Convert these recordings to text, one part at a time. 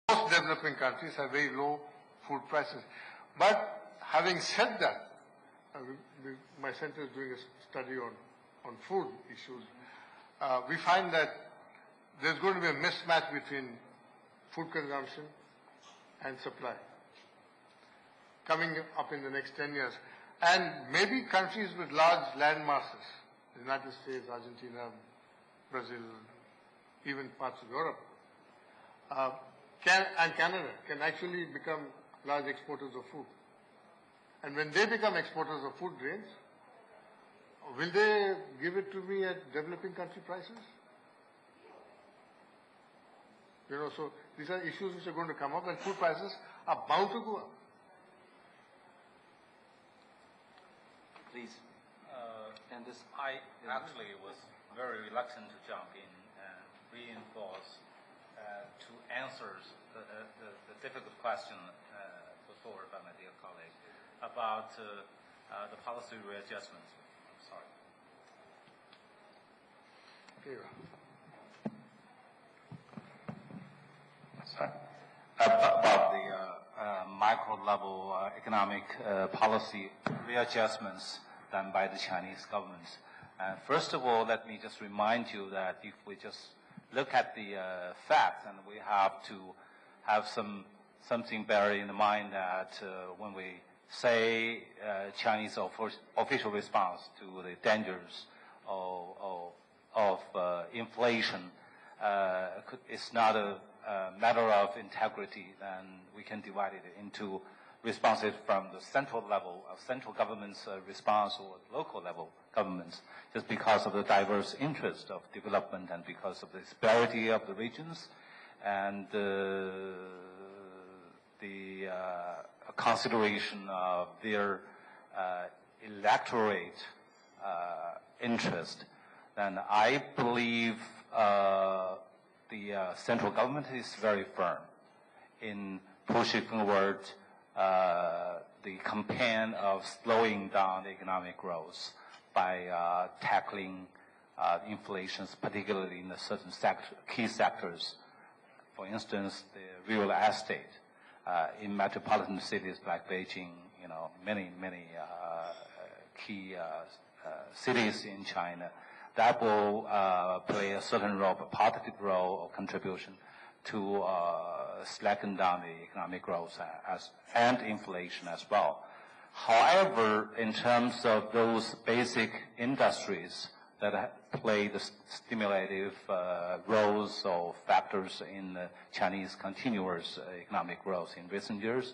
most developing countries have very low food prices. But having said that, my center is doing a study on food issues. We find that there's going to be a mismatch between food consumption and supply coming up in the next 10 years. And maybe countries with large land masses, the United States, Argentina, Brazil, even parts of Europe, and Canada can actually become large exporters of food. And when they become exporters of food grains, will they give it to me at developing country prices? You know, so these are issues which are going to come up, and food prices are bound to go up. Please. And this, I actually was very reluctant to jump in and reinforce to answer the difficult question put forward by my dear colleague about the policy readjustments. I'm sorry. Here. Sorry. About the micro-level economic policy readjustments done by the Chinese government. First of all, let me just remind you that if we just look at the facts, and we have to have something bear in mind that when we say Chinese official response to the dangers of inflation, it's not a matter of integrity, then we can divide it into responses from the central level of central government's response or local level governments, just because of the diverse interest of development and because of the disparity of the regions and the consideration of their electorate interest. Then I believe the central government is very firm in pushing forward the campaign of slowing down the economic growth by tackling inflations, particularly in the certain key sectors. For instance, the real estate in metropolitan cities like Beijing, you know, many key cities in China. That will play a certain role, a positive role or contribution to slacken down the economic growth and inflation as well. However, in terms of those basic industries that play the stimulative roles or factors in the Chinese continuous economic growth in recent years,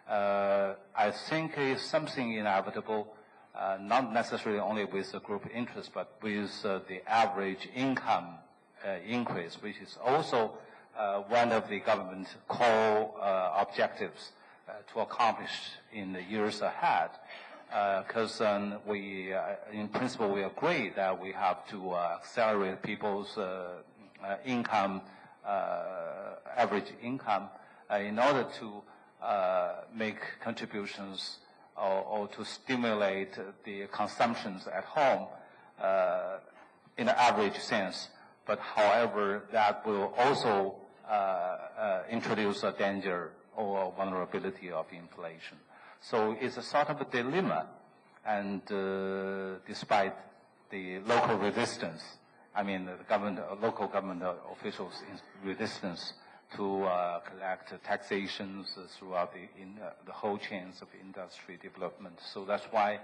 I think it's something inevitable. Not necessarily only with the group interest, but with the average income increase, which is also one of the government's core objectives to accomplish in the years ahead. Because we, in principle, we agree that we have to accelerate people's income, average income, in order to make contributions or to stimulate the consumptions at home in an average sense. But however, that will also introduce a danger or vulnerability of inflation. So it's a sort of a dilemma. And despite the local resistance, I mean the government, local government officials' resistance to collect taxations throughout the whole chains of industry development. So that's why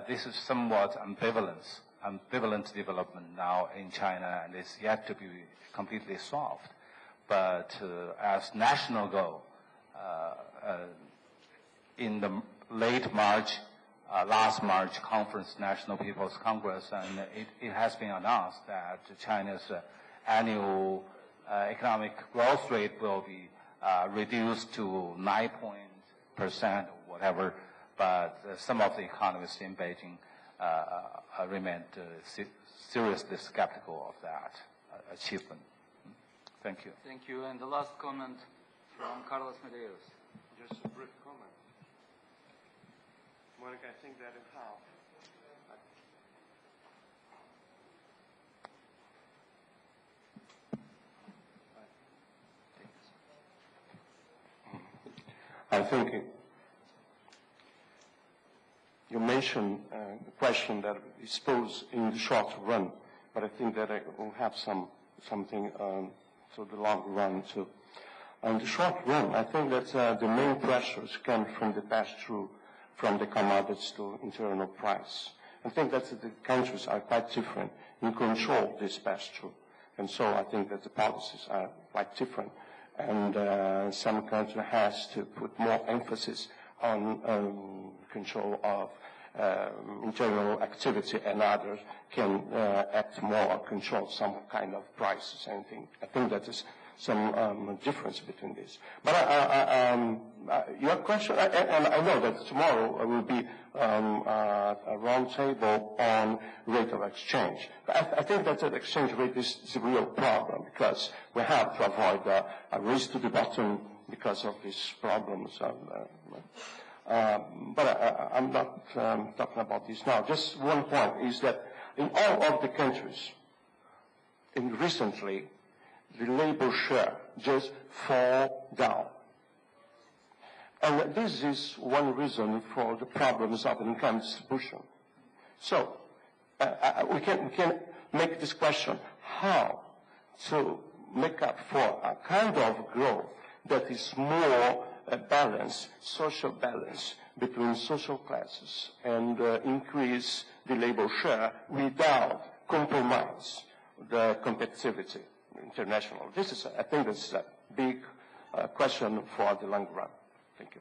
this is somewhat ambivalent development now in China, and it's yet to be completely solved. But as national goal, in the late March, last March conference, National People's Congress, and it has been announced that China's annual economic growth rate will be reduced to 9% or whatever, but some of the economists in Beijing remained seriously skeptical of that achievement. Thank you. Thank you. And the last comment from Carlos Medeiros. Just a brief comment. Monica, I think that is how. I think you mentioned the question that is posed in the short run, but I think that I will have something to the long run too. On the short run, I think that the main pressures come from the pass-through from the commodities to internal price. I think that the countries are quite different in control of this pass-through. And so I think that the policies are quite different. And some country has to put more emphasis on control of internal activity, and others can act more control some kind of prices. And I think that is some difference between this. But your question, and I know that tomorrow will be a round table on rate of exchange. But I think that the exchange rate is a real problem, because we have to avoid a race to the bottom because of these problems. But I'm not talking about this now. Just one point is that in all of the countries, recently, the labor share just fall down. And this is one reason for the problems of income distribution. So we can make this question, how to make up for a kind of growth that is more balance, social balance between social classes, and increase the labor share without compromise the competitivity international. This is, I think, this is a big question for the long run. Thank you.